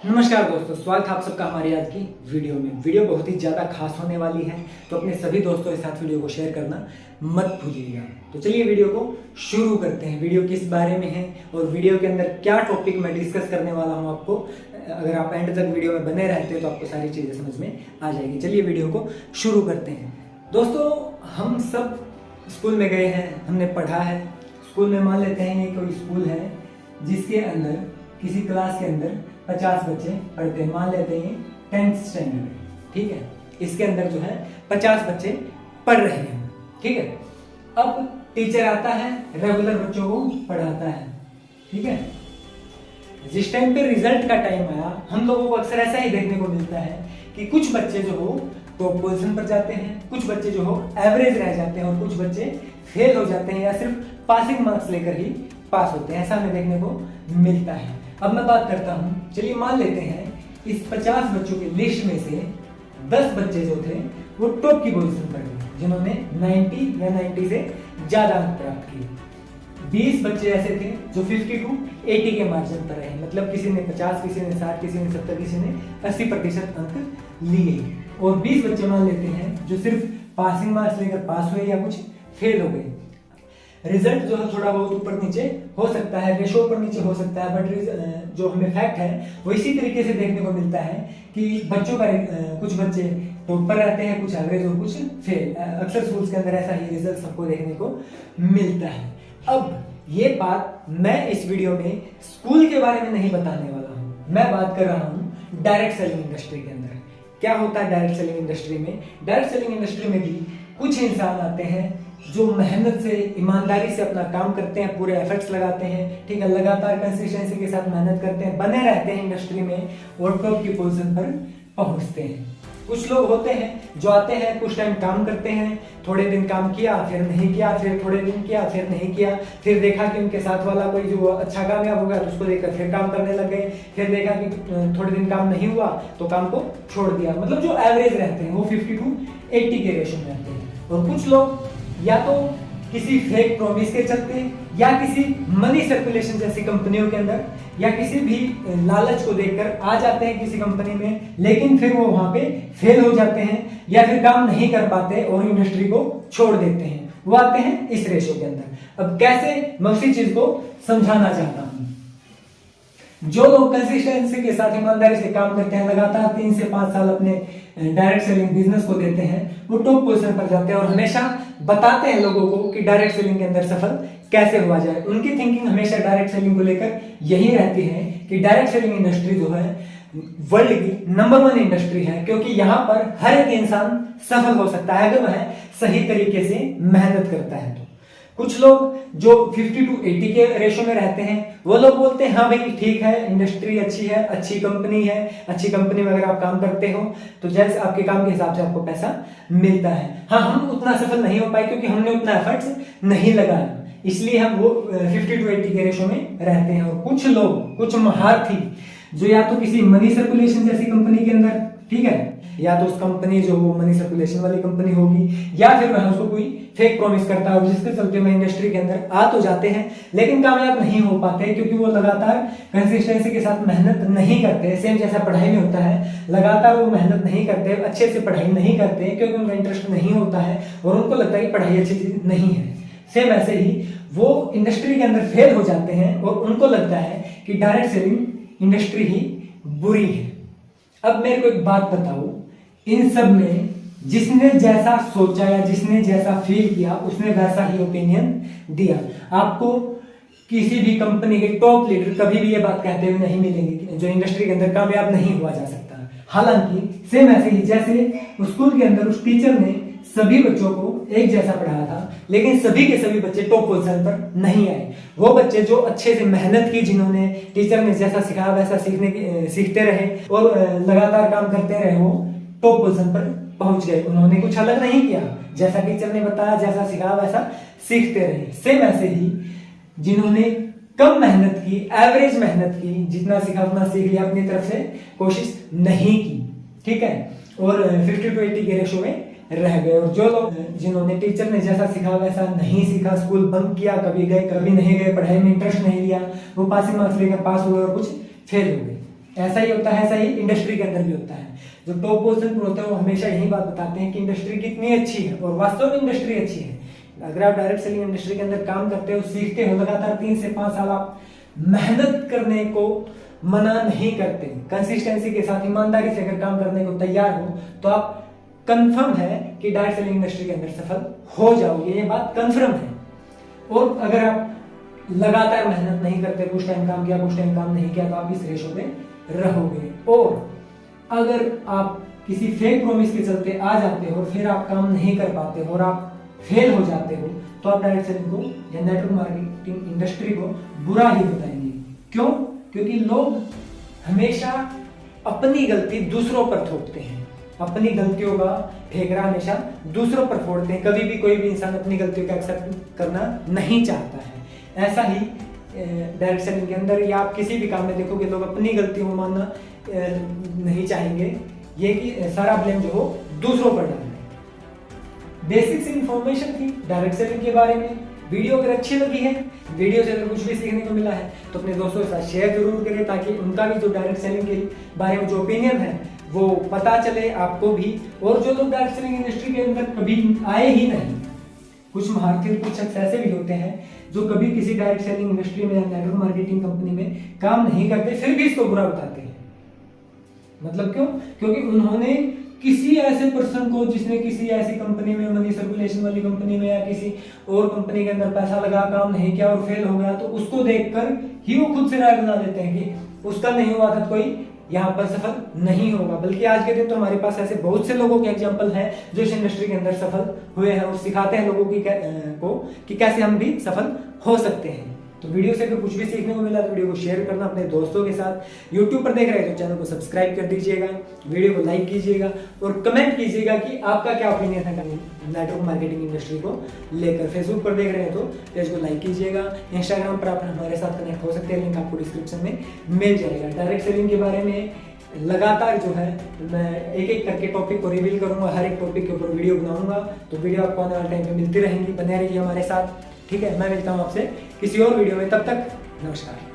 नमस्कार दोस्तों, स्वागत है आप सबका हमारी आज की वीडियो में। वीडियो बहुत ही ज़्यादा खास होने वाली है, तो अपने सभी दोस्तों के साथ वीडियो को शेयर करना मत भूलिएगा। तो चलिए वीडियो को शुरू करते हैं। वीडियो किस बारे में है और वीडियो के अंदर क्या टॉपिक मैं डिस्कस करने वाला हूँ, आपको अगर आप एंड तक वीडियो में बने रहते हैं तो आपको सारी चीज़ें समझ में आ जाएगी। चलिए वीडियो को शुरू करते हैं। दोस्तों, हम सब स्कूल में गए हैं, हमने पढ़ा है। स्कूल में मान लेते हैं ये कोई स्कूल है जिसके अंदर किसी क्लास के अंदर 50 बच्चे पढ़ते हैं। मान लेते हैं 10th स्टैंडर्ड, ठीक है। इसके अंदर जो है 50 बच्चे पढ़ रहे हैं, ठीक है। अब टीचर आता है, रेगुलर बच्चों को पढ़ाता है, ठीक है। जिस टाइम पे रिजल्ट का टाइम आया, हम लोगों को अक्सर ऐसा ही देखने को मिलता है कि कुछ बच्चे जो हो टॉप पोजीशन पर जाते हैं, कुछ बच्चे जो हो एवरेज रह जाते हैं और कुछ बच्चे फेल हो जाते हैं या सिर्फ पासिंग मार्क्स लेकर ही पास होते हैं। ऐसा हमें देखने को मिलता है। अब मैं बात करता हूँ, चलिए मान लेते हैं इस 50 बच्चों की लिस्ट में से 10 बच्चे जो थे वो टॉप की पोजीशन पर थे, जिन्होंने 90 या 90 से ज्यादा अंक प्राप्त किए। 20 बच्चे ऐसे थे जो 50 to 80 के मार्जिन पर रहे, मतलब किसी ने 50, किसी ने 60, किसी ने 70, किसी ने 80% अंक लिए। और 20 बच्चे मान लेते हैं जो सिर्फ पासिंग मार्क्स लेकर पास हुए या कुछ फेल हो गए। रिजल्ट जो है थोड़ा बहुत ऊपर नीचे हो सकता है, रेशो ऊपर नीचे हो सकता है, बट जो हमें फैक्ट है वो इसी तरीके से देखने को मिलता है कि बच्चों का कुछ बच्चे टॉप पर रहते हैं, कुछ एवरेज और कुछ फेल। अक्सर स्कूल्स के अंदर ऐसा ही रिजल्ट सबको देखने को मिलता है। अब ये बात मैं इस वीडियो में स्कूल के बारे में नहीं बताने वाला हूँ, मैं बात कर रहा हूँ डायरेक्ट सेलिंग इंडस्ट्री के अंदर। क्या होता है डायरेक्ट सेलिंग इंडस्ट्री में? डायरेक्ट सेलिंग इंडस्ट्री में भी कुछ इंसान आते हैं जो मेहनत से, ईमानदारी से अपना काम करते हैं, पूरे एफर्ट्स लगाते हैं, ठीक है, लगातार कंसिस्टेंसी के साथ मेहनत करते हैं, बने रहते हैं इंडस्ट्री में और टॉप की पोजीशन पर पहुंचते हैं। कुछ लोग होते हैं जो आते हैं, कुछ टाइम काम करते हैं, थोड़े दिन काम किया फिर नहीं किया, फिर थोड़े दिन किया फिर नहीं किया, फिर देखा कि उनके साथ वाला कोई जो अच्छा कामयाब हो गया तो उसको देखकर फिर काम करने लग गए, फिर देखा कि थोड़े दिन काम नहीं हुआ तो काम को छोड़ दिया। मतलब जो एवरेज रहते हैं वो 50 to 80 के रेशो में रहते हैं। और कुछ लोग या तो किसी फेक प्रॉमिस के चलते या किसी मनी सर्कुलेशन जैसी कंपनियों के अंदर या किसी भी लालच को देखकर आ जाते हैं किसी कंपनी में, लेकिन फिर वो वहां पे फेल हो जाते हैं या फिर काम नहीं कर पाते और इंडस्ट्री को छोड़ देते हैं। वो आते हैं इस रेशो के अंदर। अब कैसे, मैं उसी चीज को समझाना चाहता हूं। जो लोग कंसिस्टेंसी के साथ ईमानदारी से काम करते हैं, लगातार 3 से 5 साल अपने डायरेक्ट सेलिंग बिजनेस को देते हैं, वो टॉप पोजीशन पर जाते हैं और हमेशा बताते हैं लोगों को कि डायरेक्ट सेलिंग के अंदर सफल कैसे हुआ जाए। उनकी थिंकिंग हमेशा डायरेक्ट सेलिंग को लेकर यही रहती है कि डायरेक्ट सेलिंग इंडस्ट्री जो है वर्ल्ड की नंबर 1 इंडस्ट्री है, क्योंकि यहाँ पर हर एक इंसान सफल हो सकता है अगर वह सही तरीके से मेहनत करता है। तो कुछ लोग जो 50 to 80 के रेशो में रहते हैं वो लोग बोलते हैं हाँ भाई ठीक है, इंडस्ट्री अच्छी है, अच्छी कंपनी है, अच्छी कंपनी में अगर आप काम करते हो तो जैसे आपके काम के हिसाब से आपको पैसा मिलता है। हाँ, हम उतना सफल नहीं हो पाए क्योंकि हमने उतना एफर्ट्स नहीं लगाया, इसलिए हम वो 50 to 80 के रेशो में रहते हैं। और कुछ लोग, कुछ महारथी जो या तो किसी मनी सर्कुलेशन जैसी कंपनी के अंदर, ठीक है, या तो उस कंपनी जो वो मनी सर्कुलेशन वाली कंपनी होगी या फिर वह उसको कोई फेक प्रॉमिस करता है और जिसके चलते में इंडस्ट्री के अंदर आ तो जाते हैं लेकिन कामयाब नहीं हो पाते क्योंकि वो लगातार कंसिस्टेंसी के साथ मेहनत नहीं करते। सेम जैसा पढ़ाई में होता है, लगातार वो मेहनत नहीं करते, अच्छे से पढ़ाई नहीं करते क्योंकि उनका इंटरेस्ट नहीं होता है और उनको लगता है कि पढ़ाई अच्छी चीज नहीं है। सेम ऐसे ही वो इंडस्ट्री के अंदर फेल हो जाते हैं और उनको लगता है कि डायरेक्ट सेलिंग इंडस्ट्री ही बुरी है। अब मेरे को एक बात बताओ, इन सब में जिसने जैसा सोचा या जिसने जैसा फील किया उसने वैसा ही ओपिनियन दिया। आपको किसी भी कंपनी के टॉप लीडर कभी भी ये बात कहते हुए नहीं मिलेंगे जो इंडस्ट्री के अंदर कामयाब नहीं हुआ जा सकता। हालांकि सेम ऐसे ही जैसे स्कूल के अंदर उस टीचर ने सभी बच्चों को एक जैसा पढ़ाया था लेकिन सभी के सभी बच्चे टॉप पोजीशन पर नहीं आए। वो बच्चे जो अच्छे से मेहनत की, जिन्होंने टीचर ने जैसा सिखाया वैसा सीखते रहे और लगातार काम करते रहे, वो टॉप पोजीशन पर पहुंच गए। उन्होंने कुछ अलग नहीं किया, जैसा टीचर ने बताया, जैसा सिखाया वैसा सीखते रहे। सेम ऐसे ही जिन्होंने कम मेहनत की, एवरेज मेहनत की, जितना सीखा उतना सीख लिया, अपनी तरफ से कोशिश नहीं की, ठीक है, और 50 to 80 के रेशो में रह गए। और जो लोग जिन्होंने टीचर ने जैसा सिखा वैसा नहीं सीखा, स्कूल बंक किया, कभी गए कभी नहीं गए, पढ़ाई में इंटरेस्ट नहीं लिया, वो पासिंग मार्क्स लेकर पास हुए और कुछ फेल हो गए। ऐसा ही होता है, ऐसा ही इंडस्ट्री के अंदर भी होता है। जो टॉप पोजीशन पर होते हैं वो हमेशा यही बात बताते हैं कि इंडस्ट्री कितनी अच्छी है, और वास्तव में इंडस्ट्री अच्छी है। अगर आप डायरेक्ट सेलिंग इंडस्ट्री के अंदर काम करते हो, सीखते हो, लगातार 3 से 5 साल आप मेहनत करने को मना नहीं करते, कंसिस्टेंसी के साथ ईमानदारी से अगर काम करने को तैयार हो, तो आप कंफर्म है कि डायरेक्ट सेलिंग इंडस्ट्री के अंदर सफल हो जाओगे, ये बात कंफर्म है। और अगर आप लगातार मेहनत नहीं करते, कुछ टाइम काम किया, कुछ टाइम काम नहीं किया, तो आप इस रेशो में रहोगे। और अगर आप किसी फेक प्रॉमिस के चलते आ जाते हो और फिर आप काम नहीं कर पाते हो और आप फेल हो जाते हो, तो आप डायरेक्ट सेलिंग को या नेटवर्क मार्केटिंग इंडस्ट्री को बुरा ही बताएंगे। क्यों? क्योंकि लोग हमेशा अपनी गलती दूसरों पर थोपते हैं, अपनी गलतियों का ठेकरा हमेशा दूसरों पर फोड़ते हैं। कभी भी कोई भी इंसान अपनी गलतियों का एक्सेप्ट करना नहीं चाहता है। ऐसा ही डायरेक्ट सेलिंग के अंदर या आप किसी भी काम में देखोगे, लोग अपनी गलतियों को मानना नहीं चाहेंगे, ये कि सारा ब्लेम जो हो दूसरों पर डालना। बेसिक्स इन्फॉर्मेशन थी डायरेक्ट सेलिंग के बारे में। वीडियो अगर अच्छी लगी है, वीडियो से अगर कुछ भी सीखने को मिला है, तो अपने दोस्तों के साथ शेयर जरूर करें, ताकि उनका भी जो डायरेक्ट सेलिंग के बारे में जो ओपिनियन है वो पता चले आपको भी। और जो लोग डायरेक्ट सेलिंग इंडस्ट्री के अंदर कभी आए ही नहीं, कुछ महारथी, कुछ शख्स ऐसे भी होते हैं जो कभी किसी डायरेक्ट सेलिंग इंडस्ट्री में या नेटवर्क मार्केटिंग कंपनी में काम नहीं करते, फिर भी इसको बुरा बताते हैं। मतलब क्यों? क्योंकि उन्होंने किसी ऐसे पर्सन को, जिसने किसी ऐसी कंपनी में, मनी सर्कुलेशन वाली कंपनी में या किसी और कंपनी के अंदर पैसा लगा, काम नहीं किया और फेल हो गया, तो उसको देखकर ही वो खुद से राय बना देते हैं कि उसका नहीं हुआ था, कोई यहाँ पर सफल नहीं होगा। बल्कि आज के दिन तो हमारे पास ऐसे बहुत से लोगों के एग्जाम्पल हैं जो इस इंडस्ट्री के अंदर सफल हुए हैं और सिखाते हैं लोगों को कि कैसे हम भी सफल हो सकते हैं। तो वीडियो से अगर कुछ भी सीखने को मिला तो वीडियो को शेयर करना अपने दोस्तों के साथ। YouTube पर देख रहे हैं तो चैनल को सब्सक्राइब कर दीजिएगा, वीडियो को लाइक कीजिएगा और कमेंट कीजिएगा कि आपका क्या ओपिनियन है नेटवर्क मार्केटिंग इंडस्ट्री को लेकर। फेसबुक पर देख रहे हैं तो पेज को लाइक कीजिएगा। इंस्टाग्राम पर आप हमारे साथ कनेक्ट हो सकते हैं, लिंक आपको डिस्क्रिप्शन में मिल जाएगा। डायरेक्ट सेलिंग के बारे में लगातार जो है मैं एक एक करके टॉपिक को रिवील करूंगा, हर एक टॉपिक के ऊपर वीडियो बनाऊंगा, तो वीडियो आपको आने वाले टाइम पे मिलती रहेंगी। बने रहिए हमारे साथ, ठीक है। मैं मिलता हूँ आपसे किसी और वीडियो में, तब तक नमस्कार।